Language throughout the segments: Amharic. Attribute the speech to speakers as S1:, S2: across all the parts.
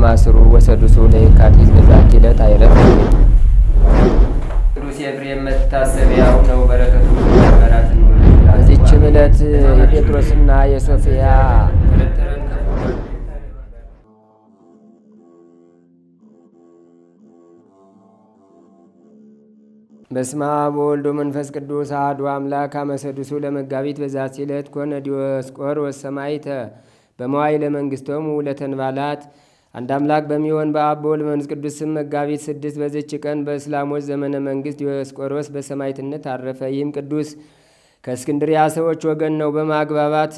S1: ማስሩ ወሰዱሱ ለየካቲት በዛቲ ዕለት አይረፍ። ቅዱስ ኤፍሬም መታሰቢያው ነው። በረከቱ በራት ነው። በዚችም ዕለት የጴጥሮስና የሶፊያ በስመ አብ ወወልድ ወመንፈስ ቅዱስ አሐዱ አምላክ አመሰዱሱ ለመጋቢት በዛቲ ዕለት ኮነ ዲዮስቆሮስ ሰማዕተ በመዋዕለ መንግሥቶሙ ለተንባላት። አንድ አምላክ በሚሆን በአብ በወልድ በመንፈስ ቅዱስ ስም መጋቢት 6 በዚች ቀን በእስላሞች ዘመነ መንግሥት ዲዮስቆሮስ በሰማዕትነት አረፈ። ይህም ቅዱስ ከእስክንድሪያ ሰዎች ወገን ነው። በማግባባት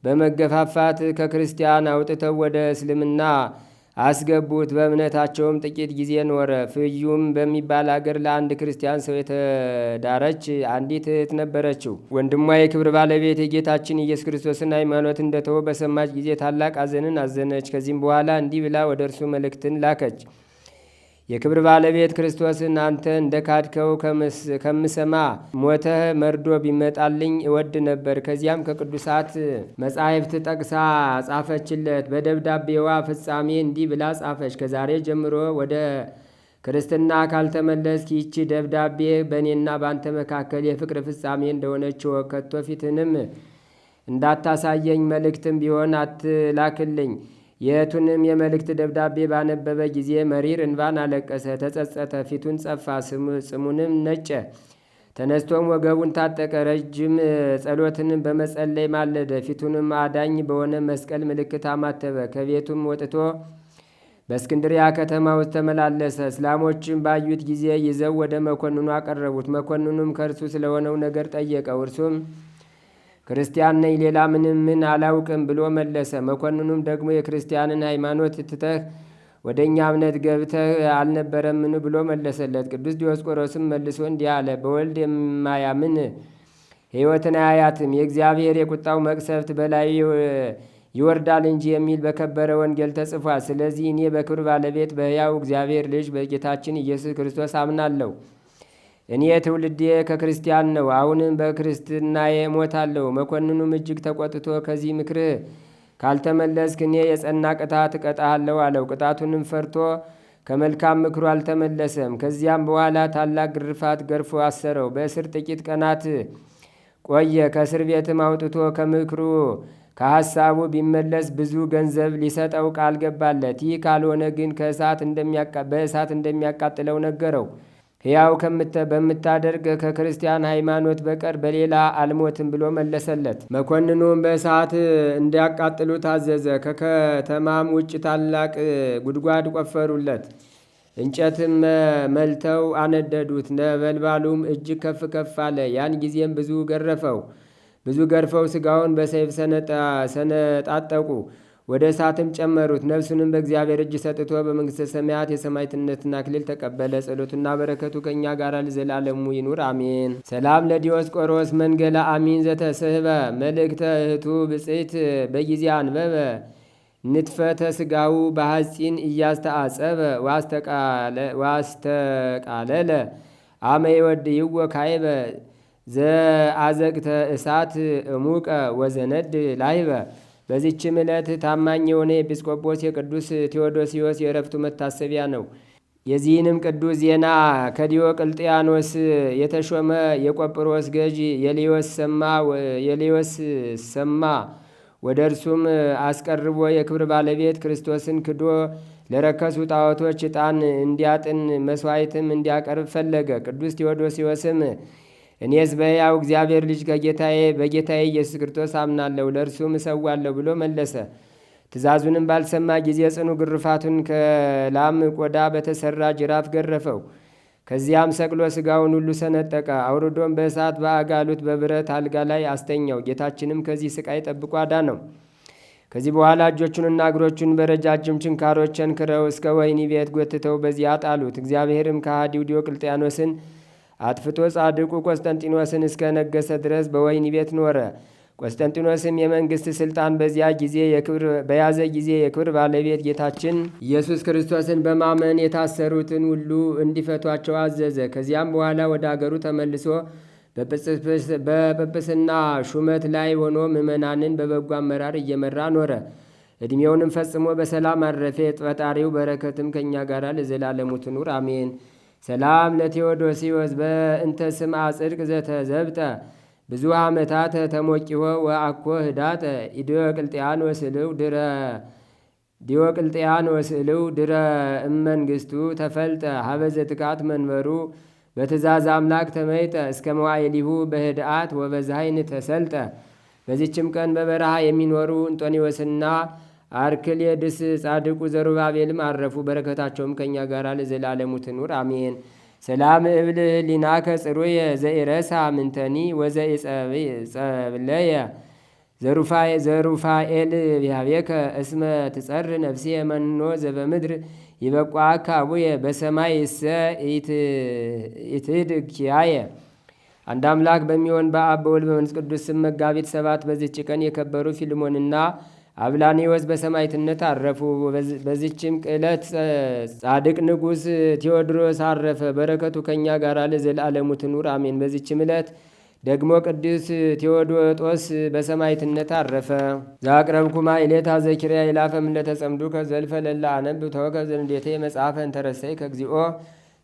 S1: በመገፋፋት ከክርስቲያን አውጥተው ወደ እስልምና አስገቡት። በእምነታቸውም ጥቂት ጊዜ ኖረ። ፍዩም በሚባል አገር ለአንድ ክርስቲያን ሰው የተዳረች አንዲት እህት ነበረችው። ወንድሟ የክብር ባለቤት የጌታችን ኢየሱስ ክርስቶስን ሃይማኖት እንደተወ በሰማች ጊዜ ታላቅ ሐዘንን አዘነች። ከዚህም በኋላ እንዲህ ብላ ወደ እርሱ መልእክትን ላከች። የክብር ባለቤት ክርስቶስን አንተ እንደ ካድከው ከምሰማ ሞተህ መርዶ ቢመጣልኝ እወድ ነበር። ከዚያም ከቅዱሳት መጻሕፍት ጠቅሳ ጻፈችለት። በደብዳቤዋ ፍጻሜ እንዲህ ብላ ጻፈች። ከዛሬ ጀምሮ ወደ ክርስትና ካልተመለስክ ይቺ ደብዳቤ በእኔና በአንተ መካከል የፍቅር ፍጻሜ እንደሆነች ከቶ ፊትንም እንዳታሳየኝ፣ መልእክትም ቢሆን አትላክልኝ። የቱንም የመልእክት ደብዳቤ ባነበበ ጊዜ መሪር እንባን አለቀሰ፣ ተጸጸተ፣ ፊቱን ጸፋ፣ ጽሙንም ነጨ። ተነስቶም ወገቡን ታጠቀ፣ ረጅም ጸሎትንም በመጸለይ ማለደ። ፊቱንም አዳኝ በሆነ መስቀል ምልክት አማተበ። ከቤቱም ወጥቶ በእስክንድሪያ ከተማ ውስጥ ተመላለሰ። እስላሞችም ባዩት ጊዜ ይዘው ወደ መኮንኑ አቀረቡት። መኮንኑም ከእርሱ ስለሆነው ነገር ጠየቀው። እርሱም ክርስቲያን ነኝ፣ ሌላ ምን አላውቅም ብሎ መለሰ። መኮንኑም ደግሞ የክርስቲያንን ሃይማኖት ትተህ ወደ እኛ እምነት ገብተህ አልነበረምን ብሎ መለሰለት። ቅዱስ ዲዮስቆሮስም መልሶ እንዲህ አለ። በወልድ የማያምን ሕይወትን አያያትም፣ የእግዚአብሔር የቁጣው መቅሰፍት በላይ ይወርዳል እንጂ የሚል በከበረ ወንጌል ተጽፏል። ስለዚህ እኔ በክብር ባለቤት በሕያው እግዚአብሔር ልጅ በጌታችን ኢየሱስ ክርስቶስ አምናለሁ። እኔ ትውልዴ ከክርስቲያን ነው። አሁንም በክርስትናዬ እሞታለሁ። መኮንኑም እጅግ ተቆጥቶ ከዚህ ምክርህ ካልተመለስክ እኔ የጸና ቅጣት እቀጣሃለሁ አለው። ቅጣቱንም ፈርቶ ከመልካም ምክሩ አልተመለሰም። ከዚያም በኋላ ታላቅ ግርፋት ገርፎ አሰረው። በእስር ጥቂት ቀናት ቆየ። ከእስር ቤትም አውጥቶ ከምክሩ ከሐሳቡ ቢመለስ ብዙ ገንዘብ ሊሰጠው ቃል ገባለት። ይህ ካልሆነ ግን በእሳት እንደሚያቃጥለው ነገረው። ሕያው በምታደርግ ከክርስቲያን ሃይማኖት በቀር በሌላ አልሞትም ብሎ መለሰለት። መኮንኑም በእሳት እንዲያቃጥሉ ታዘዘ። ከከተማም ውጭ ታላቅ ጉድጓድ ቆፈሩለት። እንጨትም መልተው አነደዱት። ነበልባሉም እጅግ ከፍ ከፍ አለ። ያን ጊዜም ብዙ ገርፈው ሥጋውን በሰይፍ ሰነጣጠቁ። ወደ እሳትም ጨመሩት። ነፍሱንም በእግዚአብሔር እጅ ሰጥቶ በመንግሥተ ሰማያት የሰማዕትነትን አክሊል ተቀበለ። ጸሎቱና በረከቱ ከእኛ ጋር ለዘላለሙ ይኑር አሜን። ሰላም ለዲዮስቆሮስ መንገላ አሚን ዘተስህበ መልእክተ እህቱ ብጽት በጊዜ አንበበ ንትፈተ ሥጋው በሐፂን እያስተአጸበ ዋስተቃለለ አመ ይወድይዎ ካይበ ዘአዘቅተ እሳት እሙቀ ወዘነድ ላይበ። በዚችም ዕለት ታማኝ የሆነ ኤጲስቆጶስ የቅዱስ ቴዎዶሲዮስ የዕረፍቱ መታሰቢያ ነው። የዚህንም ቅዱስ ዜና ከዲዮቅልጥያኖስ የተሾመ የቆጵሮስ ገዥ የሌዮስ ሰማ። ወደ እርሱም አስቀርቦ የክብር ባለቤት ክርስቶስን ክዶ ለረከሱ ጣዖቶች ዕጣን እንዲያጥን መሥዋዕትም እንዲያቀርብ ፈለገ። ቅዱስ ቴዎዶሲዮስም እኔስ በሕያው እግዚአብሔር ልጅ በጌታዬ ኢየሱስ ክርስቶስ አምናለሁ፣ ለእርሱም እሰዋለሁ ብሎ መለሰ። ትእዛዙንም ባልሰማ ጊዜ ጽኑ ግርፋቱን ከላም ቆዳ በተሠራ ጅራፍ ገረፈው። ከዚያም ሰቅሎ ሥጋውን ሁሉ ሰነጠቀ። አውርዶም በእሳት በአጋሉት በብረት አልጋ ላይ አስተኛው። ጌታችንም ከዚህ ስቃይ ጠብቆ አዳነው። ከዚህ በኋላ እጆቹንና እግሮቹን በረጃጅም ችንካሮች ቸንክረው እስከ ወህኒ ቤት ጎትተው በዚያ ጣሉት። እግዚአብሔርም ከሃዲው ዲዮቅልጥያኖስን አጥፍቶ ጻድቁ ቆስጠንጢኖስን እስከ ነገሰ ድረስ በወህኒ ቤት ኖረ። ቆስጠንጢኖስም የመንግሥት ሥልጣን በያዘ ጊዜ የክብር ባለቤት ጌታችን ኢየሱስ ክርስቶስን በማመን የታሰሩትን ሁሉ እንዲፈቷቸው አዘዘ። ከዚያም በኋላ ወደ አገሩ ተመልሶ በጵጵስና ሹመት ላይ ሆኖ ምዕመናንን በበጎ አመራር እየመራ ኖረ። ዕድሜውንም ፈጽሞ በሰላም አረፈ። ፈጣሪው በረከትም ከእኛ ጋር ለዘላለሙ ትኑር አሜን። ሰላም ለቴዎዶሲዎስ በእንተ ስምዐ ጽድቅ ዘተዘብጠ ብዙ ዓመታት ተሞቂሆ ወአኮ ህዳጠ ዲዮቅልጥያኖስ እልው ድረ እመንግስቱ ተፈልጠ ሀበዘ ትቃት መንበሩ በትእዛዝ አምላክ ተመይጠ እስከ መዋዕሊሁ በህድአት ወበዛይን ተሰልጠ። በዚችም ቀን በበረሃ የሚኖሩ እንጦኒዎስና አርክሌድስ ጻድቁ ዘሩባቤልም አረፉ። በረከታቸውም ከእኛ ጋር ለዘላለሙ ትኑር አሜን። ሰላም እብል ህሊናከ ጽሩየ ዘኢረሳ ምንተኒ ወዘኢጸብለየ ዘሩፋኤል ቢሃቤከ እስመ ትጸር ነፍሲ የመኖ ዘበምድር ይበቋካ አቡየ በሰማይ እሰ ኢትድኪያየ። አንድ አምላክ በሚሆን በአብ በወልድ በመንፈስ ቅዱስ ስም መጋቢት 7 በዚች ቀን የከበሩ ፊልሞንና አብላኒዎስ በሰማዕትነት አረፉ። በዚችም ዕለት ጻድቅ ንጉሥ ቴዎድሮስ አረፈ። በረከቱ ከእኛ ጋር ለዘላለሙ ትኑር አሜን። በዚችም ዕለት ደግሞ ቅዱስ ቴዎዶጦስ በሰማዕትነት አረፈ። ዛቅረብኩማ ኢሌታ ዘኪርያ ይላፈም ለተጸምዱ ከዘልፈ ለላ አነብ ተወከብ ዘንዴቴ መጽሐፈ እንተረሰይ ከግዚኦ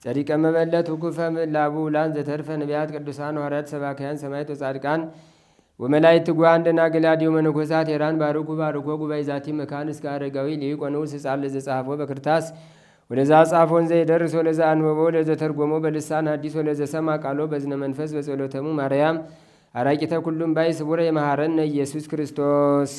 S1: ጸዲቀ መበለት ውኩፈ ምላቡ ላን ዘተርፈ ነቢያት ቅዱሳን ሐዋርያት ሰባክያን ሰማዕታት ወጻድቃን ወመላእክት ጓን ደናግላዲዮ መነኮሳት ሄራን ባርኩ ባርኮ ጉባኤ ዛቲ መካን እስከ አረጋዊ ሊቆኖስ ሕፃን ለዘጻፎ በክርታስ ወለዛ ጻፎን ዘይደርስ ወለዛ አንበቦ ወለዘ ተርጎሞ በልሳን ሐዲስ ወለዘ ሰማ ቃሎ በዝነ መንፈስ በጸሎተሙ ማርያም አራቂተ ኩሉም ባይ ስቡረ የመሐረነ ኢየሱስ ክርስቶስ።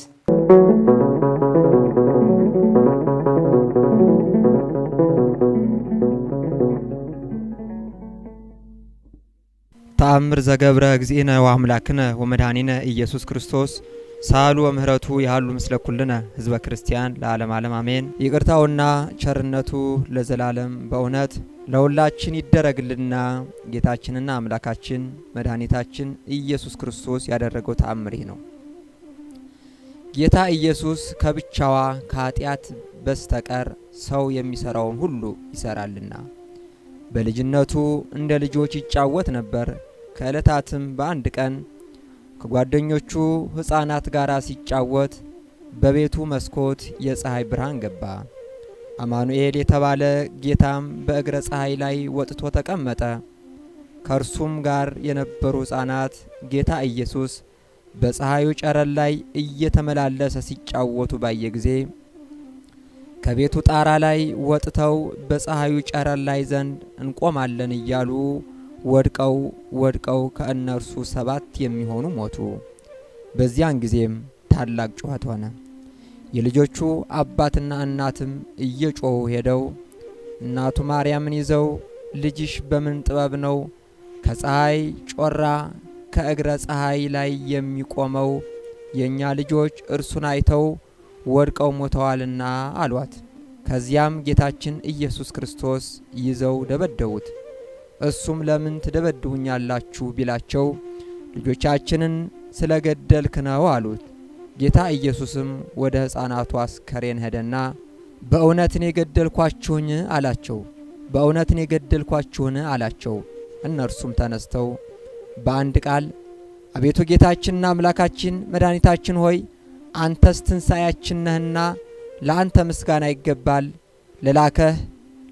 S2: ተአምር ዘገብረ እግዚእነ ወአምላክነ ወመድኃኒነ ኢየሱስ ክርስቶስ ሳሉ ወምህረቱ ያሉ ምስለ ኩልነ ህዝበ ክርስቲያን ለዓለም ዓለም አሜን። ይቅርታውና ቸርነቱ ለዘላለም በእውነት ለሁላችን ይደረግልና ጌታችንና አምላካችን መድኃኒታችን ኢየሱስ ክርስቶስ ያደረገው ተአምር ነው። ጌታ ኢየሱስ ከብቻዋ ከኃጢአት በስተቀር ሰው የሚሰራውን ሁሉ ይሰራልና በልጅነቱ እንደ ልጆች ይጫወት ነበር። ከዕለታትም በአንድ ቀን ከጓደኞቹ ሕፃናት ጋር ሲጫወት በቤቱ መስኮት የፀሐይ ብርሃን ገባ። አማኑኤል የተባለ ጌታም በእግረ ፀሐይ ላይ ወጥቶ ተቀመጠ። ከእርሱም ጋር የነበሩ ሕፃናት ጌታ ኢየሱስ በፀሐዩ ጨረር ላይ እየተመላለሰ ሲጫወቱ ባየ ጊዜ ከቤቱ ጣራ ላይ ወጥተው በፀሐዩ ጨረር ላይ ዘንድ እንቆማለን እያሉ ወድቀው ከእነርሱ 7 የሚሆኑ ሞቱ። በዚያን ጊዜም ታላቅ ጩኸት ሆነ። የልጆቹ አባትና እናትም እየጮሁ ሄደው እናቱ ማርያምን ይዘው ልጅሽ በምን ጥበብ ነው ከፀሐይ ጮራ ከእግረ ፀሐይ ላይ የሚቆመው? የእኛ ልጆች እርሱን አይተው ወድቀው ሞተዋልና አሏት። ከዚያም ጌታችን ኢየሱስ ክርስቶስ ይዘው ደበደቡት። እሱም ለምን ትደበድቡኛላችሁ ቢላቸው ልጆቻችንን ስለገደልክ ነው አሉት። ጌታ ኢየሱስም ወደ ሕፃናቱ አስከሬን ሄደና በእውነትን የገደልኳችሁን አላቸው። እነርሱም ተነስተው በአንድ ቃል አቤቱ ጌታችንና አምላካችን መድኃኒታችን ሆይ አንተስ ትንሣኤያችን ነህና ለአንተ ምስጋና ይገባል። ለላከህ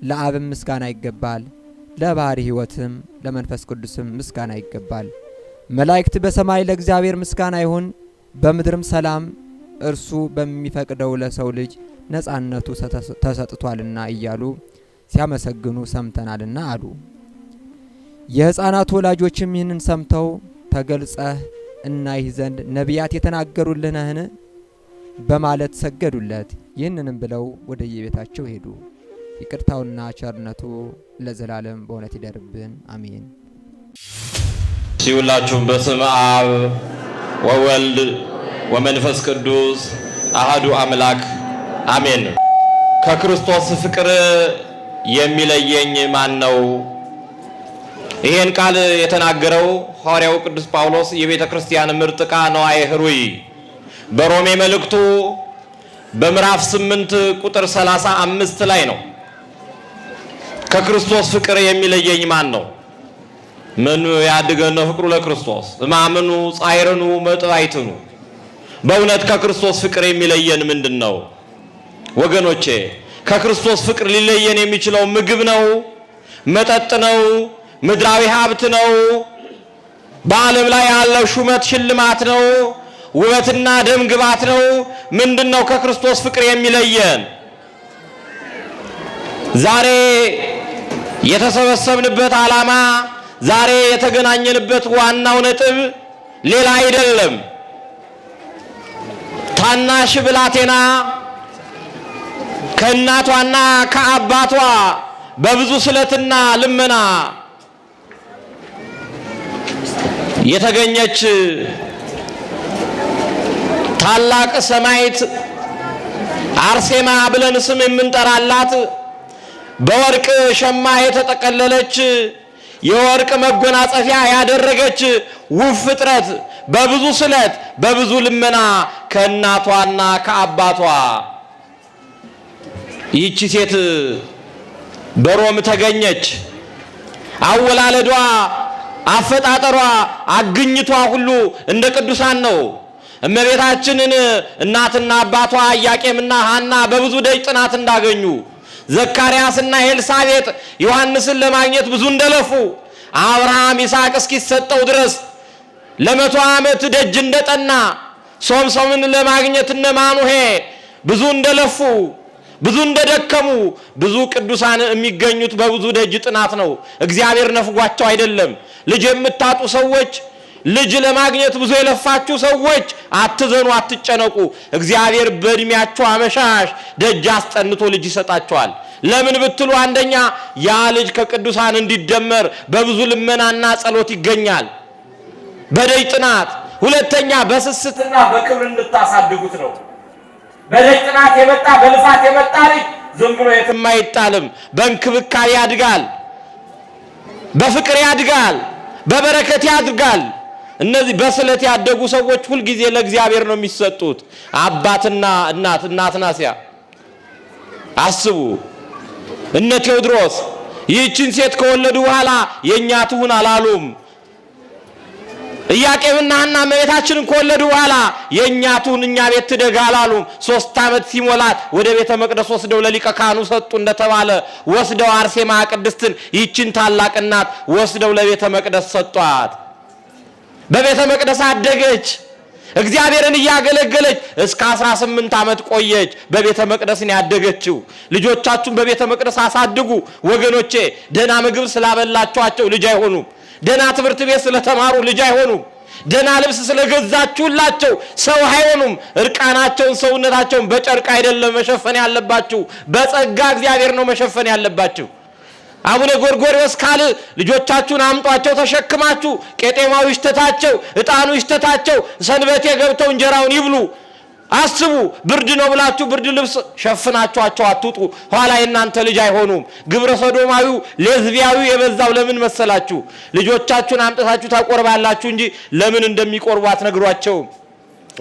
S2: ለአብም ምስጋና ይገባል። ለባሕሪ ሕይወትም ለመንፈስ ቅዱስም ምስጋና ይገባል። መላእክት በሰማይ ለእግዚአብሔር ምስጋና ይሁን፣ በምድርም ሰላም፣ እርሱ በሚፈቅደው ለሰው ልጅ ነጻነቱ ተሰጥቷልና እያሉ ሲያመሰግኑ ሰምተናልና አሉ። የሕፃናት ወላጆችም ይህንን ሰምተው ተገልጸህ እናይህ ዘንድ ነቢያት የተናገሩልህ ነህን? በማለት ሰገዱለት። ይህንንም ብለው ወደ የቤታቸው ሄዱ። ይቅርታውና ቸርነቱ ለዘላለም በእውነት ይደርብን አሜን።
S3: ሲውላችሁም በስመ አብ ወወልድ ወመንፈስ ቅዱስ አሐዱ አምላክ አሜን። ከክርስቶስ ፍቅር የሚለየኝ ማን ነው? ይህን ቃል የተናገረው ሐዋርያው ቅዱስ ጳውሎስ የቤተ ክርስቲያን ምርጥ ዕቃ ነዋየ ኅሩይ በሮሜ መልእክቱ በምዕራፍ 8 ቁጥር 35 ላይ ነው። ከክርስቶስ ፍቅር የሚለየኝ ማን ነው? ምን ያድገነ ፍቅሩ ለክርስቶስ እማምኑ ጻይረኑ መጥባይትኑ በእውነት ከክርስቶስ ፍቅር የሚለየን ምንድነው? ወገኖቼ ከክርስቶስ ፍቅር ሊለየን የሚችለው ምግብ ነው? መጠጥ ነው? ምድራዊ ሀብት ነው? በዓለም ላይ ያለው ሹመት ሽልማት ነው? ውበትና ደም ግባት ነው? ምንድነው ከክርስቶስ ፍቅር የሚለየን? ዛሬ የተሰበሰብንበት ዓላማ፣ ዛሬ የተገናኘንበት ዋናው ነጥብ ሌላ አይደለም። ታናሽ ብላቴና ከእናቷና ከአባቷ በብዙ ስለትና ልመና የተገኘች ታላቅ ሰማዕት አርሴማ ብለን ስም የምንጠራላት በወርቅ ሸማ የተጠቀለለች የወርቅ መጎናጸፊያ ያደረገች ውብ ፍጥረት በብዙ ስለት በብዙ ልመና ከእናቷና ከአባቷ ይህች ሴት በሮም ተገኘች። አወላለዷ፣ አፈጣጠሯ፣ አግኝቷ ሁሉ እንደ ቅዱሳን ነው። እመቤታችንን እናትና አባቷ ኢያቄምና ሐና በብዙ ደጅ ጥናት እንዳገኙ፣ ዘካርያስና ኤልሳቤጥ ዮሐንስን ለማግኘት ብዙ እንደለፉ፣ አብርሃም ይስሐቅ እስኪሰጠው ድረስ ለ100 ዓመት ደጅ እንደጠና፣ ሶምሶንን ለማግኘት እነ ማኑሄ ብዙ እንደለፉ፣ ብዙ እንደደከሙ፣ ብዙ ቅዱሳን የሚገኙት በብዙ ደጅ ጥናት ነው። እግዚአብሔር ነፍጓቸው አይደለም። ልጅ የምታጡ ሰዎች፣ ልጅ ለማግኘት ብዙ የለፋችሁ ሰዎች አትዘኑ፣ አትጨነቁ። እግዚአብሔር በእድሜያችሁ አመሻሽ ደጅ አስጠንቶ ልጅ ይሰጣቸዋል። ለምን ብትሉ አንደኛ ያ ልጅ ከቅዱሳን እንዲደመር በብዙ ልመናና ጸሎት ይገኛል በደጅ ጥናት። ሁለተኛ በስስትና በክብር እንድታሳድጉት ነው። በደጅ ጥናት የመጣ በልፋት የመጣ ልጅ ዝም ብሎ የትም አይጣልም። በእንክብካቤ ያድጋል፣ በፍቅር ያድጋል፣ በበረከት ያድጋል። እነዚህ በስለት ያደጉ ሰዎች ሁልጊዜ ለእግዚአብሔር ነው የሚሰጡት። አባትና እናት ናሲያ አስቡ። እነ ቴዎድሮስ ይህችን ሴት ከወለዱ በኋላ የኛ ትሁን አላሉም። ኢያቄምና ሐና እመቤታችንን ከወለዱ በኋላ የኛ ትሁን እኛ ቤት ትደግ አላሉም። 3 ዓመት ሲሞላት ወደ ቤተ መቅደስ ወስደው ለሊቀ ካህኑ ሰጡ እንደተባለ ወስደው አርሴማ ቅድስትን ይህችን ታላቅ እናት ወስደው ለቤተ መቅደስ ሰጧት። በቤተ መቅደስ አደገች። እግዚአብሔርን እያገለገለች እስከ 18 ዓመት ቆየች። በቤተ መቅደስ ነው ያደገችው። ልጆቻችሁን በቤተ መቅደስ አሳድጉ ወገኖቼ። ደህና ምግብ ስላበላችኋቸው ልጅ አይሆኑም። ደህና ትምህርት ቤት ስለተማሩ ልጅ አይሆኑም። ደህና ልብስ ስለገዛችሁላቸው ሰው አይሆኑም። እርቃናቸውን ሰውነታቸውን በጨርቅ አይደለም መሸፈን ያለባችሁ፣ በጸጋ እግዚአብሔር ነው መሸፈን ያለባችሁ። አቡነ ጎርጎርዮስ ካል ልጆቻችሁን አምጧቸው ተሸክማችሁ፣ ቄጤማው ይሽተታቸው፣ ዕጣኑ ይሽተታቸው፣ ሰንበቴ ገብተው እንጀራውን ይብሉ። አስቡ። ብርድ ነው ብላችሁ ብርድ ልብስ ሸፍናችኋቸው አትውጡ። ኋላ የእናንተ ልጅ አይሆኑም። ግብረ ሰዶማዊው ሌዝቢያዊው የበዛው ለምን መሰላችሁ? ልጆቻችሁን አምጥታችሁ ታቆርባላችሁ እንጂ ለምን እንደሚቆርቡ አትነግሯቸውም።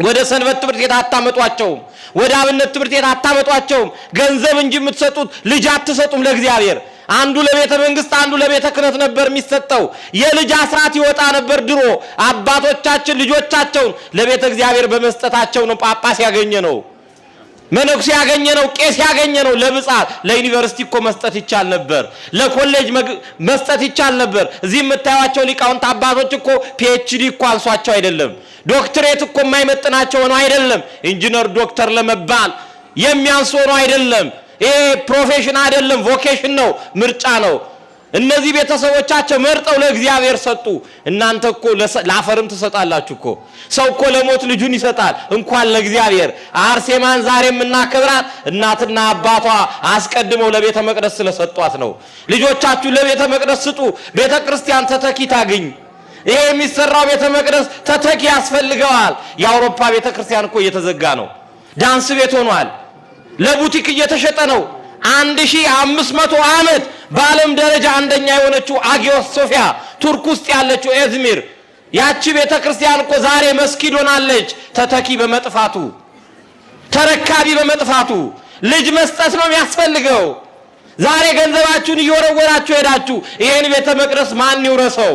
S3: ወደ ሰንበት ትምህርት ቤት አታመጧቸውም። ወደ አብነት ትምህርት ቤት አታመጧቸውም። ገንዘብ እንጂ የምትሰጡት ልጅ አትሰጡም ለእግዚአብሔር። አንዱ ለቤተ መንግስት አንዱ ለቤተ ክህነት ነበር የሚሰጠው። የልጅ አስራት ይወጣ ነበር ድሮ። አባቶቻችን ልጆቻቸውን ለቤተ እግዚአብሔር በመስጠታቸው ነው ጳጳስ ያገኘ ነው፣ መነኩሴ ያገኘ ነው፣ ቄስ ያገኘ ነው። ለብጻት ለዩኒቨርሲቲ እኮ መስጠት ይቻል ነበር፣ ለኮሌጅ መስጠት ይቻል ነበር። እዚህ የምታዩቸው ሊቃውንት አባቶች እኮ ፒኤችዲ እኮ አንሷቸው አይደለም፣ ዶክትሬት እኮ የማይመጥናቸው ነው አይደለም። ኢንጂነር ዶክተር ለመባል የሚያንስ ሆኖ አይደለም። ይሄ ፕሮፌሽን አይደለም፣ ቮኬሽን ነው፣ ምርጫ ነው። እነዚህ ቤተሰቦቻቸው መርጠው ለእግዚአብሔር ሰጡ። እናንተ እኮ ለአፈርም ትሰጣላችሁ እኮ። ሰው እኮ ለሞት ልጁን ይሰጣል፣ እንኳን ለእግዚአብሔር። አርሴማን ዛሬም እናከብራት እናትና አባቷ አስቀድመው ለቤተ መቅደስ ስለሰጧት ነው። ልጆቻችሁ ለቤተ መቅደስ ስጡ፣ ቤተ ክርስቲያን ተተኪ ታግኝ። ይሄ የሚሰራው ቤተ መቅደስ ተተኪ ያስፈልገዋል። የአውሮፓ ቤተ ክርስቲያን እኮ እየተዘጋ ነው፣ ዳንስ ቤት ሆኗል፣ ለቡቲክ እየተሸጠ ነው። 1500 ዓመት በዓለም ደረጃ አንደኛ የሆነችው አጊዮስ ሶፊያ ቱርክ ውስጥ ያለችው ኤዝሚር ያቺ ቤተክርስቲያን እኮ ዛሬ መስጊድ ሆናለች። ተተኪ በመጥፋቱ ተረካቢ በመጥፋቱ ልጅ መስጠት ነው የሚያስፈልገው። ዛሬ ገንዘባችሁን እየወረወራችሁ ሄዳችሁ ይሄን ቤተ መቅደስ ማን ይውረሰው?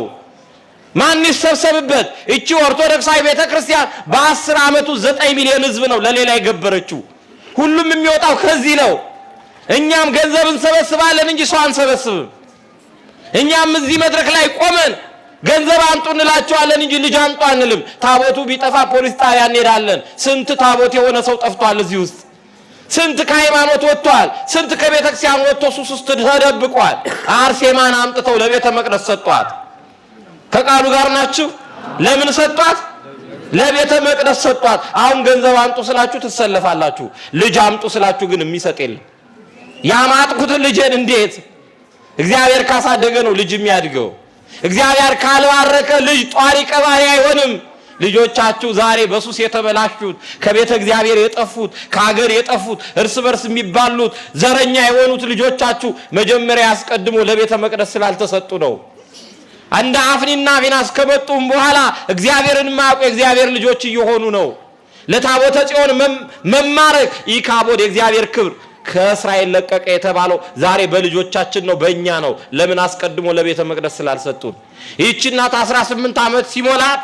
S3: ማን ይሰብሰብበት? እቺ ኦርቶዶክሳዊ ቤተክርስቲያን በ10 ዓመቱ 9 ሚሊዮን ህዝብ ነው ለሌላ የገበረችው። ሁሉም የሚወጣው ከዚህ ነው። እኛም ገንዘብ እንሰበስባለን እንጂ ሰው አንሰበስብም። እኛም እዚህ መድረክ ላይ ቆመን ገንዘብ አንጡ እንላቸዋለን እንጂ ልጅ አንጡ አንልም። ታቦቱ ቢጠፋ ፖሊስ ጣቢያ እንሄዳለን። ስንት ታቦት የሆነ ሰው ጠፍቷል እዚህ ውስጥ። ስንት ከሃይማኖት ወጥቷል። ስንት ከቤተክርስቲያን ወጥቶ ሱስ ውስጥ ተደብቋል። አርሴማን አምጥተው ለቤተ መቅደስ ሰጧት። ከቃሉ ጋር ናችሁ? ለምን ሰጧት? ለቤተ መቅደስ ሰጧት። አሁን ገንዘብ አንጡ ስላችሁ ትሰለፋላችሁ። ልጅ አምጡ ስላችሁ ግን የሚሰጥ የለም። ያማጥኩት ልጅን እንዴት እግዚአብሔር ካሳደገ ነው ልጅ የሚያድገው። እግዚአብሔር ካልባረከ ልጅ ጧሪ ቀባሪ አይሆንም። ልጆቻችሁ ዛሬ በሱስ የተበላሹት፣ ከቤተ እግዚአብሔር የጠፉት፣ ከሀገር የጠፉት፣ እርስ በርስ የሚባሉት፣ ዘረኛ የሆኑት ልጆቻችሁ መጀመሪያ ያስቀድሞ ለቤተ መቅደስ ስላልተሰጡ ነው። እንደ አፍኒና ፊናስ ከመጡም በኋላ እግዚአብሔርን ማያውቁ የእግዚአብሔር ልጆች እየሆኑ ነው። ለታቦተ ጽዮን መማረክ ኢካቦድ የእግዚአብሔር ክብር ከእስራኤል ለቀቀ የተባለው ዛሬ በልጆቻችን ነው፣ በእኛ ነው። ለምን አስቀድሞ ለቤተ መቅደስ ስላልሰጡን። ይህች እናት 18 ዓመት ሲሞላት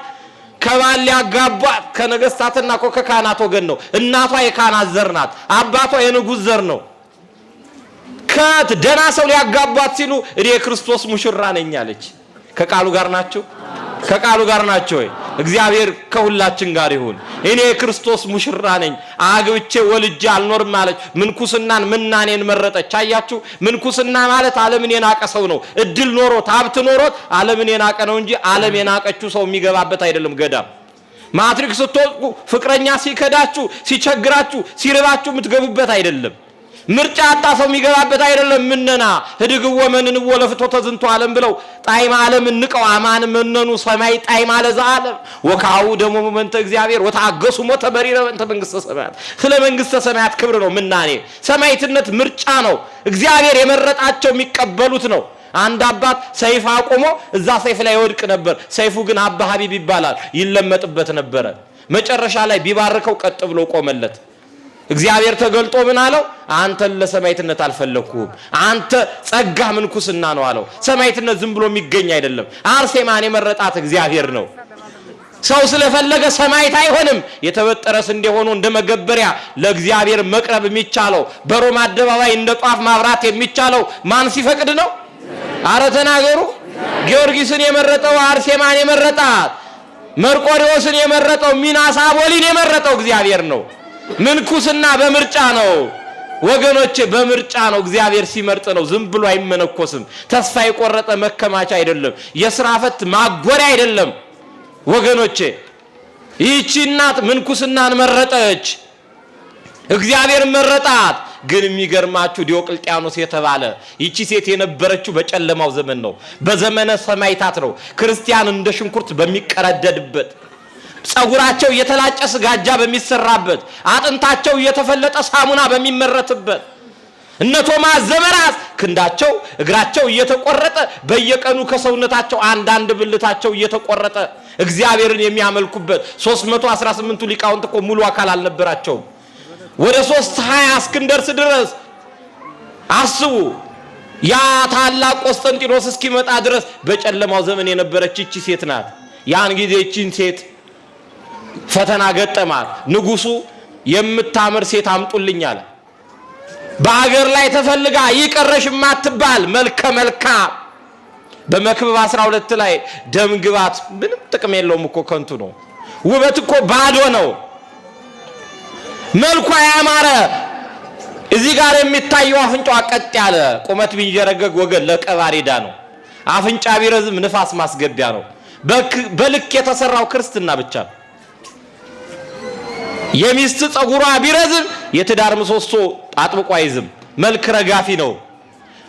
S3: ከባል ሊያጋቧት ከነገስታትና ከካህናት ወገን ነው። እናቷ የካህናት ዘር ናት፣ አባቷ የንጉሥ ዘር ነው። ከደና ሰው ሊያጋቧት ሲሉ እኔ የክርስቶስ ሙሽራ ነኝ አለች። ከቃሉ ጋር ናችሁ? ከቃሉ ጋር ናችሁ ወይ? እግዚአብሔር ከሁላችን ጋር ይሁን። እኔ የክርስቶስ ሙሽራ ነኝ፣ አግብቼ ወልጄ አልኖርም አለች። ምንኩስናን ምናኔን መረጠች። አያችሁ፣ ምንኩስና ማለት ዓለምን የናቀ ሰው ነው። እድል ኖሮት ሀብት ኖሮት ዓለምን የናቀ ነው እንጂ ዓለም የናቀችው ሰው የሚገባበት አይደለም። ገዳም ማትሪክ ስትወጡ ፍቅረኛ ሲከዳችሁ፣ ሲቸግራችሁ፣ ሲርባችሁ የምትገቡበት አይደለም። ምርጫ አጣ ሰው የሚገባበት አይደለም። ምነና ህድግው ወመንን ወለፍቶ ተዝንቶ ዓለም ብለው ጣይማ ዓለም ንቀው አማን መነኑ ሰማይ ጣይማ ለዘዓለም ወካው ደሞ መንተ እግዚአብሔር ወታገሱ ሞተ በሪረ መንተ መንግስተ ሰማያት። ስለ መንግስተ ሰማያት ክብር ነው ምናኔ። ሰማይትነት ምርጫ ነው። እግዚአብሔር የመረጣቸው የሚቀበሉት ነው። አንድ አባት ሰይፍ አቆሞ እዛ ሰይፍ ላይ ይወድቅ ነበር። ሰይፉ ግን አባ ሀቢብ ይባላል፣ ይለመጥበት ነበር። መጨረሻ ላይ ቢባርከው ቀጥ ብሎ ቆመለት። እግዚአብሔር ተገልጦ ምን አለው? አንተን ለሰማይትነት አልፈለኩም፣ አንተ ጸጋ ምንኩስና ነው አለው። ሰማይትነት ዝም ብሎ የሚገኝ አይደለም። አርሴማን የመረጣት እግዚአብሔር ነው። ሰው ስለፈለገ ሰማይት አይሆንም። የተበጠረስ እንደሆኑ እንደ መገበሪያ ለእግዚአብሔር መቅረብ የሚቻለው በሮማ አደባባይ እንደ ጧፍ ማብራት የሚቻለው ማን ሲፈቅድ ነው? አረ ተናገሩ። ጊዮርጊስን የመረጠው አርሴማን የመረጣት፣ መርቆሬዎስን የመረጠው ሚናስ አቦሊን የመረጠው እግዚአብሔር ነው። ምንኩስና በምርጫ ነው ወገኖቼ፣ በምርጫ ነው። እግዚአብሔር ሲመርጥ ነው። ዝም ብሎ አይመነኮስም። ተስፋ የቆረጠ መከማቻ አይደለም። የሥራ ፈት ማጎሪያ አይደለም ወገኖቼ። ይህች እናት ምንኩስናን መረጠች፣ እግዚአብሔር መረጣት። ግን የሚገርማችሁ ዲዮቅልጥያኖስ የተባለ ይቺ ሴት የነበረችው በጨለማው ዘመን ነው። በዘመነ ሰማይታት ነው። ክርስቲያን እንደ ሽንኩርት በሚቀረደድበት፣ ጸጉራቸው እየተላጨ ስጋጃ በሚሰራበት፣ አጥንታቸው እየተፈለጠ ሳሙና በሚመረትበት፣ እነ ቶማስ ዘመራስ ክንዳቸው እግራቸው እየተቆረጠ በየቀኑ ከሰውነታቸው አንዳንድ ብልታቸው እየተቆረጠ እግዚአብሔርን የሚያመልኩበት 318ቱ ሊቃውንት እኮ ሙሉ አካል አልነበራቸውም። ወደ 320 እስክንደርስ ድረስ አስቡ። ያ ታላቅ ቆስጠንጢኖስ እስኪመጣ ድረስ በጨለማው ዘመን የነበረች እቺ ሴት ናት። ያን ጊዜ እቺን ሴት ፈተና ገጠማት። ንጉሱ የምታምር ሴት አምጡልኝ አለ። በአገር ላይ ተፈልጋ ይቀረሽ ማትባል መልከ መልካም። በመክብብ 12 ላይ ደም ግባት ምንም ጥቅም የለውም እኮ ከንቱ ነው። ውበት እኮ ባዶ ነው። መልኳ ያማረ እዚህ ጋር የሚታየው አፍንጫዋ ቀጥ ያለ ቁመት ቢንጀረገግ ወገን ለቀባሪዳ ነው። አፍንጫ ቢረዝም ንፋስ ማስገቢያ ነው። በልክ የተሰራው ክርስትና ብቻ ነው። የሚስት ጸጉሯ ቢረዝም የትዳር ምሰሶ አጥብቆ አይዝም። መልክ ረጋፊ ነው።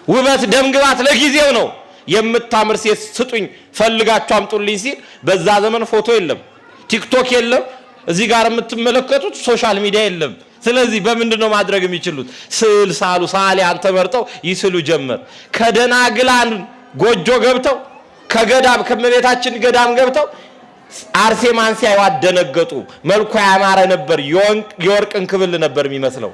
S3: ውበት ደምግባት ለጊዜው ነው። የምታምር ሴት ስጡኝ ፈልጋችሁ አምጡልኝ ሲል በዛ ዘመን ፎቶ የለም፣ ቲክቶክ የለም፣ እዚህ ጋር የምትመለከቱት ሶሻል ሚዲያ የለም። ስለዚህ በምንድነው ማድረግ የሚችሉት? ስዕል ሳሉ ሳሊያን ተመርጠው ይስሉ ጀመር። ከደናግላን ጎጆ ገብተው ከገዳም ከመቤታችን ገዳም ገብተው አርሴማን ሲያዩ አደነገጡ። መልኳ ያማረ ነበር። የወርቅ እንክብል ነበር የሚመስለው።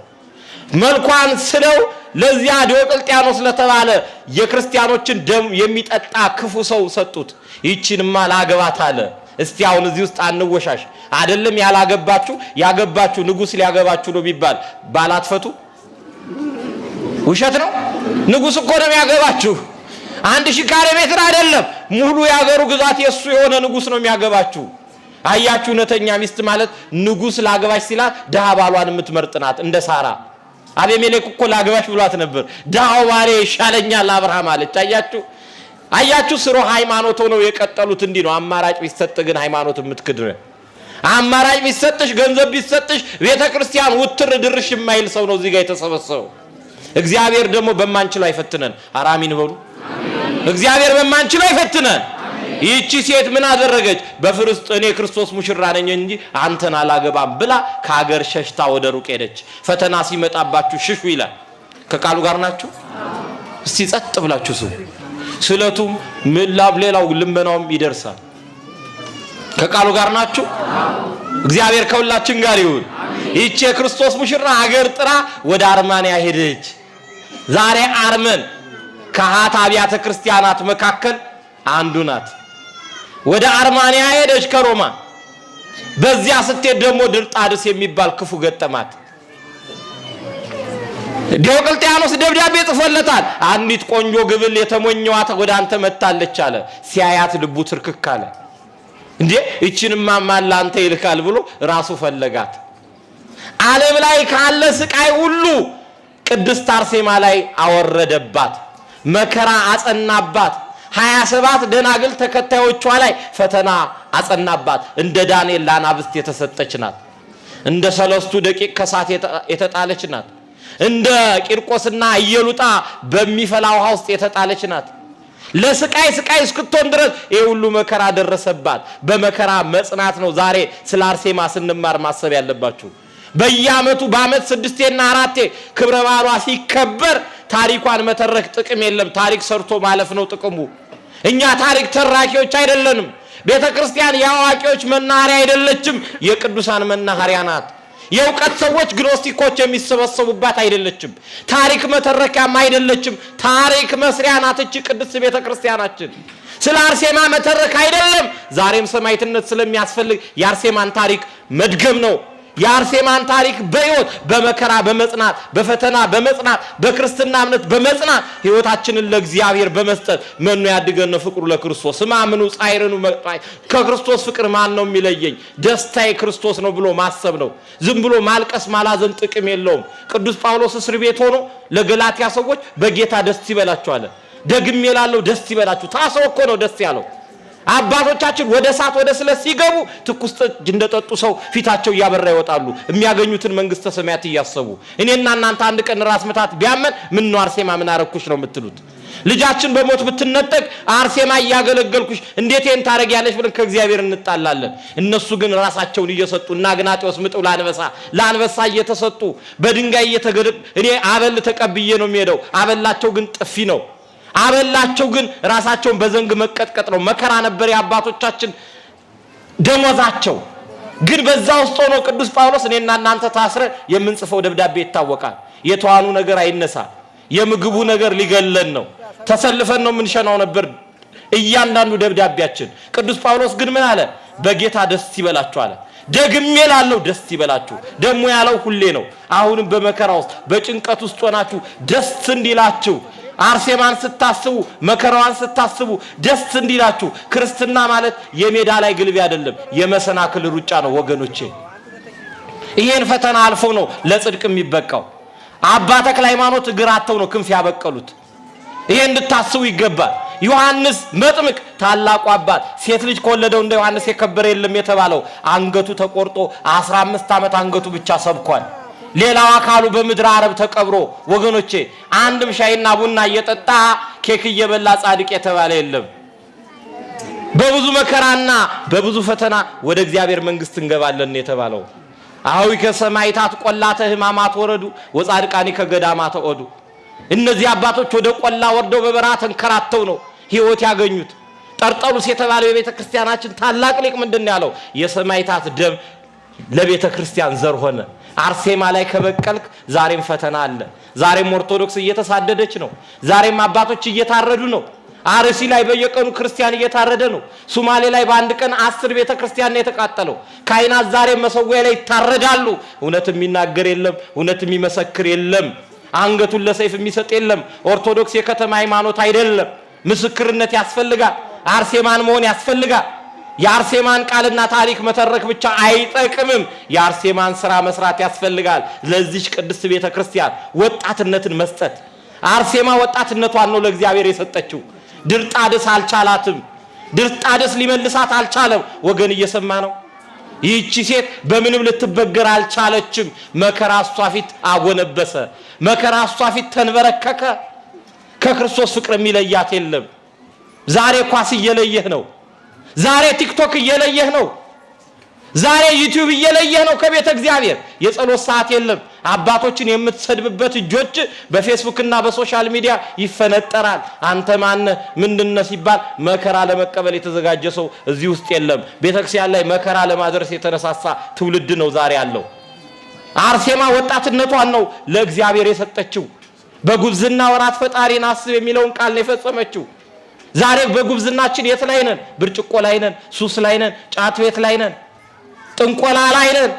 S3: መልኳን ስለው ለዚያ ዲዮቅልጥያኖስ ለተባለ የክርስቲያኖችን ደም የሚጠጣ ክፉ ሰው ሰጡት። ይቺንማ ላገባት አለ። እስቲ አሁን እዚህ ውስጥ አንወሻሽ። አይደለም ያላገባችሁ ያገባችሁ ንጉስ ሊያገባችሁ ነው ቢባል ባላትፈቱ ውሸት ነው። ንጉስ እኮ ነው የሚያገባችሁ። 1000 ካሬ ሜትር አይደለም ሙሉ ያገሩ ግዛት የሱ የሆነ ንጉስ ነው የሚያገባችሁ። አያችሁ እውነተኛ ሚስት ማለት ንጉስ ላገባሽ ሲላት ደሃ ባሏን የምትመርጥናት እንደ ሳራ። አቤሜሌክ እኮ ላገባሽ ብሏት ነበር። ደሃው ባሌ ይሻለኛል አብርሃም አለች። አያችሁ ስሮ ሃይማኖት ሆነው የቀጠሉት እንዲህ ነው። አማራጭ ቢሰጥ ግን ሃይማኖት የምትክድ ነው። አማራጭ ቢሰጥሽ ገንዘብ ቢሰጥሽ ቤተክርስቲያን ውትር ድርሽ የማይል ሰው ነው እዚህ ጋር የተሰበሰበው። እግዚአብሔር ደግሞ በማንችለው አይፈትነን። አራሚን በሉ። እግዚአብሔር በማንችለው አይፈትነን። ይህቺ ሴት ምን አደረገች? በፍልስጤም እኔ ክርስቶስ ሙሽራ ነኝ እንጂ አንተን አላገባም ብላ ከሀገር ሸሽታ ወደ ሩቅ ሄደች። ፈተና ሲመጣባችሁ ሽሹ ይላል። ከቃሉ ጋር ናችሁ? እስቲ ጸጥ ብላችሁ ስሙ። ስለቱም ምላብ ሌላው ልመናውም ይደርሳል። ከቃሉ ጋር ናችሁ? እግዚአብሔር ከሁላችን ጋር ይሁን። ይህቺ የክርስቶስ ሙሽራ ሀገር ጥራ ወደ አርማንያ ሄደች። ዛሬ አርመን ከሃት አብያተ ክርስቲያናት መካከል አንዱ ናት። ወደ አርማንያ ሄደች ከሮማ። በዚያ ስትሄድ ደግሞ ድርጣድስ የሚባል ክፉ ገጠማት። ዲዮቅልጥያኖስ ደብዳቤ ጽፎለታል። አንዲት ቆንጆ ግብል የተሞኘዋት ወደ አንተ መጣለች አለ። ሲያያት ልቡ ትርክክ አለ። እንዴ እቺንማ ማን ላንተ ይልካል ብሎ ራሱ ፈለጋት። ዓለም ላይ ካለ ስቃይ ሁሉ ቅድስት አርሴማ ላይ አወረደባት። መከራ አጸናባት። 27 ደናግል ተከታዮቿ ላይ ፈተና አጸናባት። እንደ ዳንኤል ለአናብስት የተሰጠች ናት። እንደ 3 ደቂቅ ከሳት የተጣለች ናት። እንደ ቂርቆስና ኢየሉጣ በሚፈላ ውሃ ውስጥ የተጣለች ናት። ለስቃይ እስክትሆን ድረስ ይሄ ሁሉ መከራ ደረሰባት። በመከራ መጽናት ነው ዛሬ ስለ አርሴማ ስንማር ማሰብ ያለባችሁ። በየዓመቱ በዓመት 6ና 4 ክብረ በዓሏ ሲከበር ታሪኳን መተረክ ጥቅም የለም። ታሪክ ሰርቶ ማለፍ ነው ጥቅሙ። እኛ ታሪክ ተራኪዎች አይደለንም። ቤተክርስቲያን የአዋቂዎች መናኸሪያ አይደለችም፣ የቅዱሳን መናኸሪያ ናት። የእውቀት ሰዎች ግኖስቲኮች የሚሰበሰቡባት አይደለችም። ታሪክ መተረኪያም አይደለችም፣ ታሪክ መስሪያ ናት እቺ ቅድስት ቤተክርስቲያናችን። ስለ አርሴማ መተረክ አይደለም። ዛሬም ሰማዕትነት ስለሚያስፈልግ የአርሴማን ታሪክ መድገም ነው። የአርሴማን ታሪክ በሕይወት በመከራ በመጽናት በፈተና በመጽናት በክርስትና እምነት በመጽናት ሕይወታችንን ለእግዚአብሔር በመስጠት መኑ ያድገን ፍቅሩ ለክርስቶስ ማምኑ ጻይረኑ መጣይ ከክርስቶስ ፍቅር ማን ነው የሚለየኝ? ደስታዬ ክርስቶስ ነው ብሎ ማሰብ ነው። ዝም ብሎ ማልቀስ ማላዘን ጥቅም የለውም። ቅዱስ ጳውሎስ እስር ቤት ሆኖ ለገላትያ ሰዎች በጌታ ደስ ይበላችሁ አለ። ደግሜ እላለሁ ደስ ይበላችሁ። ታሰው እኮ ነው ደስ ያለው። አባቶቻችን ወደ እሳት ወደ ስለት ሲገቡ ትኩስ ጠጅ እንደጠጡ ሰው ፊታቸው እያበራ ይወጣሉ፣ የሚያገኙትን መንግስተ ሰማያት እያሰቡ። እኔና እናንተ አንድ ቀን ራስ ምታት ቢያመን ምን ነው አርሴማ ምን አረኩሽ ነው የምትሉት? ልጃችን በሞት ብትነጠቅ አርሴማ እያገለገልኩሽ እንዴት ይሄን ታረጊያለሽ ብለን ከእግዚአብሔር እንጣላለን። እነሱ ግን ራሳቸውን እየሰጡ እና አግናጤዎስ ምጥው ለአንበሳ እየተሰጡ በድንጋይ እየተገደሉ እኔ አበል ተቀብዬ ነው የሚሄደው። አበላቸው ግን ጥፊ ነው። አበላቸው ግን ራሳቸውን በዘንግ መቀጥቀጥ ነው። መከራ ነበር የአባቶቻችን ደሞዛቸው። ግን በዛ ውስጥ ሆኖ ቅዱስ ጳውሎስ እኔና እናንተ ታስረ የምንጽፈው ደብዳቤ ይታወቃል። የተዋኑ ነገር አይነሳ፣ የምግቡ ነገር ሊገለን ነው፣ ተሰልፈን ነው የምንሸናው ነበር እያንዳንዱ ደብዳቤያችን። ቅዱስ ጳውሎስ ግን ምን አለ? በጌታ ደስ ይበላችሁ አለ። ደግሜ እላለሁ ደስ ይበላችሁ። ደግሞ ያለው ሁሌ ነው። አሁንም በመከራ ውስጥ በጭንቀት ውስጥ ሆናችሁ ደስ እንዲላችሁ አርሴማን ስታስቡ መከራዋን ስታስቡ ደስ እንዲላችሁ። ክርስትና ማለት የሜዳ ላይ ግልቢያ አይደለም፣ የመሰናክል ሩጫ ነው ወገኖቼ። ይሄን ፈተና አልፎ ነው ለጽድቅ የሚበቃው። አባ ተክለ ሃይማኖት እግር አጥተው ነው ክንፍ ያበቀሉት። ይሄ እንድታስቡ ይገባል። ዮሐንስ መጥምቅ ታላቁ አባት ሴት ልጅ ከወለደው እንደ ዮሐንስ የከበረ የለም የተባለው አንገቱ ተቆርጦ 15 ዓመት አንገቱ ብቻ ሰብኳል። ሌላው አካሉ በምድር አረብ ተቀብሮ ወገኖቼ አንድም ሻይና ቡና እየጠጣ ኬክ እየበላ ጻድቅ የተባለ የለም። በብዙ መከራና በብዙ ፈተና ወደ እግዚአብሔር መንግስት እንገባለን የተባለው። አሁን ከሰማይታት ቆላተ ህማማት ወረዱ ወጻድቃኒ ከገዳማት ወዱ። እነዚህ አባቶች ወደ ቆላ ወርደው በበረሃ ተንከራተው ነው ህይወት ያገኙት። ጠርጠሉስ የተባለው የቤተ ክርስቲያናችን ታላቅ ሊቅ ምንድነው ያለው? የሰማይታት ደም ለቤተ ክርስቲያን ዘር ሆነ። አርሴማ ላይ ከበቀልክ ዛሬም ፈተና አለ። ዛሬም ኦርቶዶክስ እየተሳደደች ነው። ዛሬም አባቶች እየታረዱ ነው። አርሲ ላይ በየቀኑ ክርስቲያን እየታረደ ነው። ሶማሌ ላይ በአንድ ቀን 10 ቤተ ክርስቲያን ነው የተቃጠለው። ካህናት ዛሬም መሰዊያ ላይ ይታረዳሉ። እውነት የሚናገር የለም፣ እውነት የሚመሰክር የለም፣ አንገቱን ለሰይፍ የሚሰጥ የለም። ኦርቶዶክስ የከተማ ሃይማኖት አይደለም። ምስክርነት ያስፈልጋል። አርሴማን መሆን ያስፈልጋል። የአርሴማን ቃልና ታሪክ መተረክ ብቻ አይጠቅምም። የአርሴማን ስራ መስራት ያስፈልጋል። ለዚች ቅድስት ቤተ ክርስቲያን ወጣትነትን መስጠት። አርሴማ ወጣትነቷን ነው ለእግዚአብሔር የሰጠችው። ድርጣድስ አልቻላትም። ድርጣድስ ሊመልሳት አልቻለም። ወገን እየሰማ ነው። ይህቺ ሴት በምንም ልትበገር አልቻለችም። መከራ እሷ ፊት አጎነበሰ። መከራ እሷ ፊት ተንበረከከ። ከክርስቶስ ፍቅር የሚለያት የለም። ዛሬ ኳስ እየለየህ ነው። ዛሬ ቲክቶክ እየለየህ ነው። ዛሬ ዩቲዩብ እየለየህ ነው ከቤተ እግዚአብሔር። የጸሎት ሰዓት የለም። አባቶችን የምትሰድብበት እጆች በፌስቡክ እና በሶሻል ሚዲያ ይፈነጠራል። አንተ ማነህ ምንድነህ ሲባል መከራ ለመቀበል የተዘጋጀ ሰው እዚህ ውስጥ የለም። ቤተክርስቲያን ላይ መከራ ለማድረስ የተነሳሳ ትውልድ ነው ዛሬ ያለው። አርሴማ ወጣትነቷን ነው ለእግዚአብሔር የሰጠችው። በጉብዝና ወራት ፈጣሪን አስብ የሚለውን ቃል ነው የፈጸመችው። ዛሬ በጉብዝናችን የት ላይ ነን? ብርጭቆ ላይ ነን፣ ሱስ ላይ ነን፣ ጫት ቤት ላይ ነን፣ ጥንቆላ ላይ ነን፣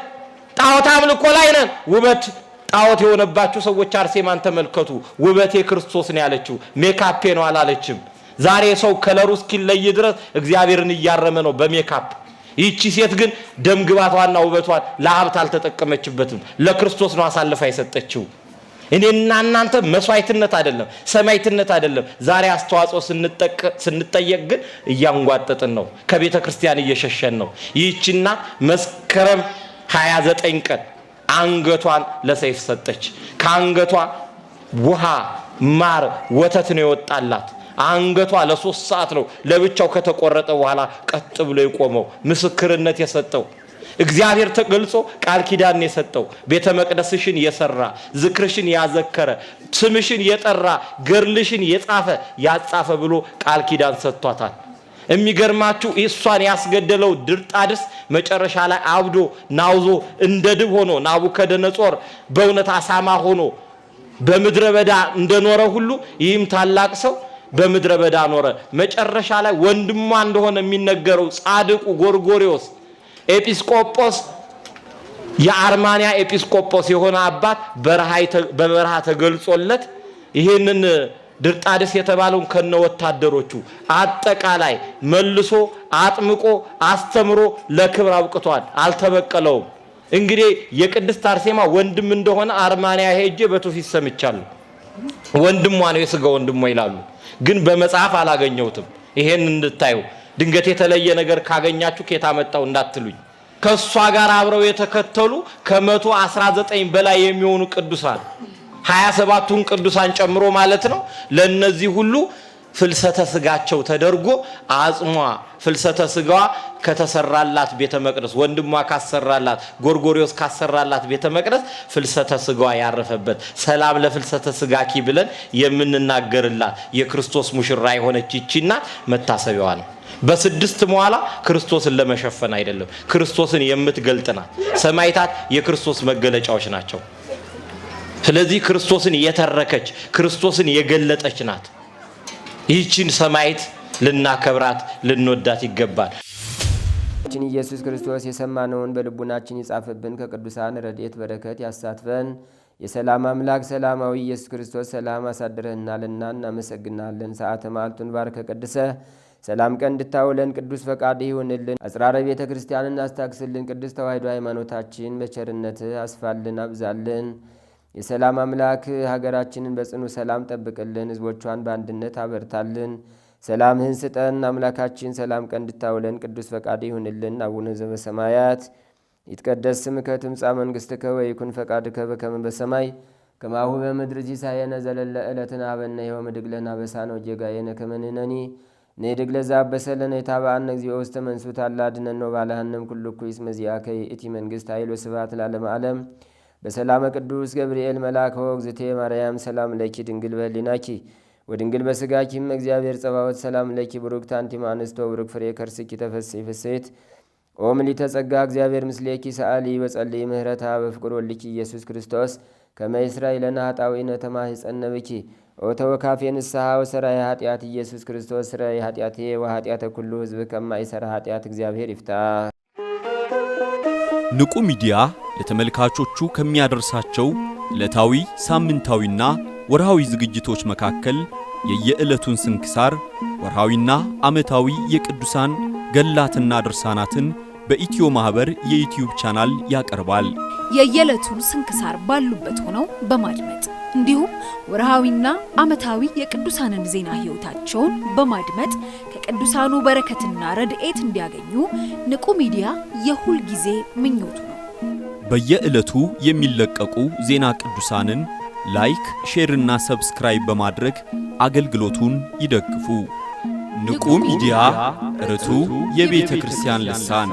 S3: ጣዖት አምልኮ ላይ ነን። ውበት ጣዖት የሆነባችሁ ሰዎች አርሴማን ተመልከቱ። ውበቴ ክርስቶስ ነው ያለችው፣ ሜካፔ ነው አላለችም። ዛሬ ሰው ከለሩ እስኪለይ ድረስ እግዚአብሔርን እያረመ ነው በሜካፕ። ይህቺ ሴት ግን ደምግባቷና ውበቷን ለሀብት አልተጠቀመችበትም፣ ለክርስቶስ ነው አሳልፋ የሰጠችው። እኔና እናንተ መስዋዕትነት አይደለም፣ ሰማዕትነት አይደለም። ዛሬ አስተዋጽኦ ስንጠየቅ ግን እያንጓጠጥን ነው፣ ከቤተ ክርስቲያን እየሸሸን ነው። ይህችና መስከረም 29 ቀን አንገቷን ለሰይፍ ሰጠች። ከአንገቷ ውሃ፣ ማር፣ ወተት ነው የወጣላት። አንገቷ ለ3 ሰዓት ነው ለብቻው ከተቆረጠ በኋላ ቀጥ ብሎ የቆመው ምስክርነት የሰጠው። እግዚአብሔር ተገልጾ ቃል ኪዳን የሰጠው ቤተ መቅደስሽን የሰራ ዝክርሽን ያዘከረ ስምሽን የጠራ ገርልሽን የጻፈ ያጻፈ ብሎ ቃል ኪዳን ሰጥቷታል። የሚገርማችሁ እሷን ያስገደለው ድርጣድስ መጨረሻ ላይ አብዶ ናውዞ እንደ ድብ ሆኖ ናቡከደነጾር በእውነት አሳማ ሆኖ በምድረ በዳ እንደኖረ ሁሉ ይህም ታላቅ ሰው በምድረ በዳ ኖረ። መጨረሻ ላይ ወንድሟ እንደሆነ የሚነገረው ጻድቁ ጎርጎሪዎስ ኤጲስቆጶስ የአርማንያ ኤጲስቆጶስ የሆነ አባት በበረሃ ተገልጾለት ይሄንን ድርጣድስ የተባለውን ከነ ወታደሮቹ አጠቃላይ መልሶ አጥምቆ አስተምሮ ለክብር አብቅቷል። አልተበቀለውም። እንግዲህ የቅድስት አርሴማ ወንድም እንደሆነ አርማንያ ሄጄ በትውፊት ሰምቻለሁ። ወንድሟ ነው፣ የሥጋ ወንድሟ ይላሉ። ግን በመጽሐፍ አላገኘሁትም። ይሄን እንድታዩ ድንገት የተለየ ነገር ካገኛችሁ ከየት አመጣው እንዳትሉኝ። ከሷ ጋር አብረው የተከተሉ ከ119 በላይ የሚሆኑ ቅዱሳን 27ቱን ቅዱሳን ጨምሮ ማለት ነው። ለነዚህ ሁሉ ፍልሰተ ስጋቸው ተደርጎ አጽሟ ፍልሰተ ስጋዋ ከተሰራላት ቤተ መቅደስ ወንድሟ ካሰራላት ጎርጎሪዎስ ካሰራላት ቤተ መቅደስ ፍልሰተ ስጋዋ ያረፈበት ሰላም ለፍልሰተ ስጋኪ ብለን የምንናገርላት የክርስቶስ ሙሽራ የሆነች ይቺና መታሰቢያዋ ነው። በስድስት መዋላ ክርስቶስን ለመሸፈን አይደለም፣ ክርስቶስን የምትገልጥናት። ሰማዕታት የክርስቶስ መገለጫዎች ናቸው። ስለዚህ ክርስቶስን የተረከች ክርስቶስን የገለጠች ናት። ይህችን ሰማዕት ልናከብራት ልንወዳት ይገባል።
S1: ኢየሱስ ክርስቶስ የሰማነውን በልቡናችን ይጻፍብን፣ ከቅዱሳን ረድኤት በረከት ያሳትፈን። የሰላም አምላክ ሰላማዊ ኢየሱስ ክርስቶስ ሰላም አሳድረህናልና እናመሰግናለን። ሰዓተ ማልቱን ባርከ ቀድሰ ሰላም ቀን እንድታውለን ቅዱስ ፈቃድ ይሁንልን። አጽራረ ቤተ ክርስቲያንን አስታክስልን። ቅዱስ ተዋሕዶ ሃይማኖታችን በቸርነት አስፋልን አብዛልን። የሰላም አምላክ ሀገራችንን በጽኑ ሰላም ጠብቅልን፣ ሕዝቦቿን በአንድነት አበርታልን። ሰላምህን ስጠን አምላካችን። ሰላም ቀን እንድታውለን ቅዱስ ፈቃድ ይሁንልን። አቡነ ዘበሰማያት ይትቀደስ ስምከ ትምጻእ መንግሥትከ ወይኩን ፈቃድከ በከመ በሰማይ ከማሁ በምድር ሲሳየነ ዘለለ ዕለትነ ሀበነ ዮም ወኅድግ ለነ አበሳነ ወጌጋየነ ከመ ንሕነኒ ንኅድግ ለዘአበሰለነ የታብአነ እግዚኦ ውስተ መንሱት አላ አድኅነነ ወባልሐነም ኩሉ እኩይ እስመ ዚአከ ይእቲ መንግሥት ኃይል ወስብሐት ለዓለመ ዓለም። በሰላመ ቅዱስ ገብርኤል መልአከ ወእግዝእቴ ማርያም ሰላም ለኪ ድንግል በኅሊናኪ ወድንግል በሥጋኪም እግዚአብሔር ጸባዖት ሰላም ለኪ ብሩክት አንቲ እምአንስቶ ብሩክ ፍሬ ከርስኪ ተፈሥሒ ፍሥሕት ኦ ምልዕተ ጸጋ እግዚአብሔር ምስሌኪ ሰአሊ ወጸልይ ምህረታ በፍቅር ወልኪ ኢየሱስ ክርስቶስ ከመ ይስራይ ለነ ኃጣውኢነ ተማኅፀነ ብኪ ኦ ተወካፌ ንስሐ ወሰራይ ኃጢአት ኢየሱስ ክርስቶስ ስራይ ኃጢአቴ ወኃጢአተ ኩሉ ሕዝብ ከማይሰራ ኃጢአት እግዚአብሔር ይፍታ።
S4: ንቁ ሚዲያ ለተመልካቾቹ ከሚያደርሳቸው ዕለታዊ ሳምንታዊና ወርሃዊ ዝግጅቶች መካከል የየዕለቱን ስንክሳር ወርሃዊና ዓመታዊ የቅዱሳን ገላትና ድርሳናትን በኢትዮ ማህበር የዩቲዩብ ቻናል ያቀርባል።
S5: የየዕለቱን ስንክሳር ባሉበት ሆነው በማድመጥ እንዲሁም ወርሃዊና ዓመታዊ የቅዱሳንን ዜና ሕይወታቸውን በማድመጥ ከቅዱሳኑ በረከትና ረድኤት እንዲያገኙ ንቁ ሚዲያ የሁል ጊዜ ምኞቱ ነው።
S4: በየዕለቱ የሚለቀቁ ዜና ቅዱሳንን ላይክ፣ ሼር እና ሰብስክራይብ በማድረግ አገልግሎቱን ይደግፉ። ንቁ ሚዲያ ርቱ የቤተ ክርስቲያን ልሳን